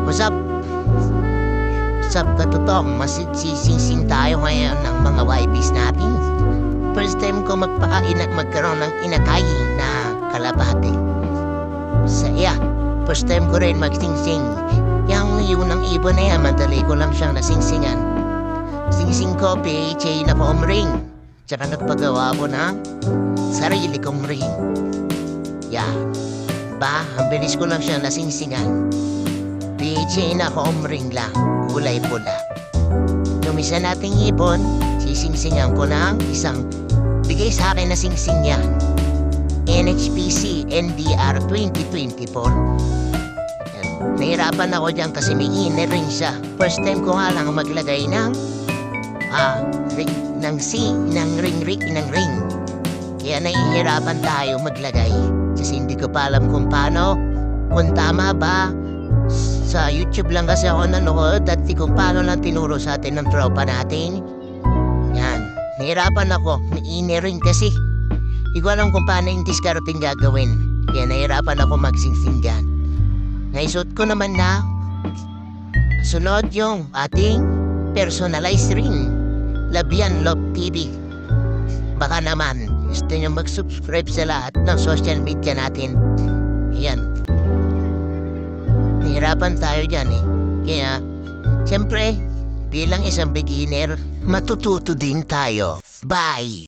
What's up? What's up, katutong? Masising tayo ngayon ng mga YBs natin. First time ko magkaroon ng inakay na kalapate. Saya. First time ko rin magsingsing. Yung ng ibon na yan, madali ko lang siyang nasingsingan. Singsing ko, PHA na foam ring. Tsaka nagpagawa ko ng sarili kong ring. Yan. Ang bilis ko lang siya nasingsingan. PHA na foam ring lang, kulay pula. Tumisa nating ibon, sisingsingan ko ng isang bigay sa akin na singsing yan. NHPC NDR 2024. Yan. Nahirapan ako dyan kasi may inner ring siya. First time ko nga lang maglagay ng ring. Kaya nahihirapan tayo maglagay. Kasi hindi ko pa alam kung paano, kung tama ba. Sa YouTube lang kasi ako nanood at kung paano lang tinuro sa atin ng tropa natin. Yan. Nahirapan ako. May inner ring kasi. Hindi ko alam kung paano yung discarding gagawin. Kaya nahirapan ako magsingsing dyan. Naisuot ko naman na sunod yung ating personalized ring. Labian Love TV. Baka naman gusto nyo mag-subscribe sa lahat ng social media natin. Yan. Nahirapan tayo dyan eh. Kaya, siyempre, bilang isang beginner, matututo din tayo. Bye!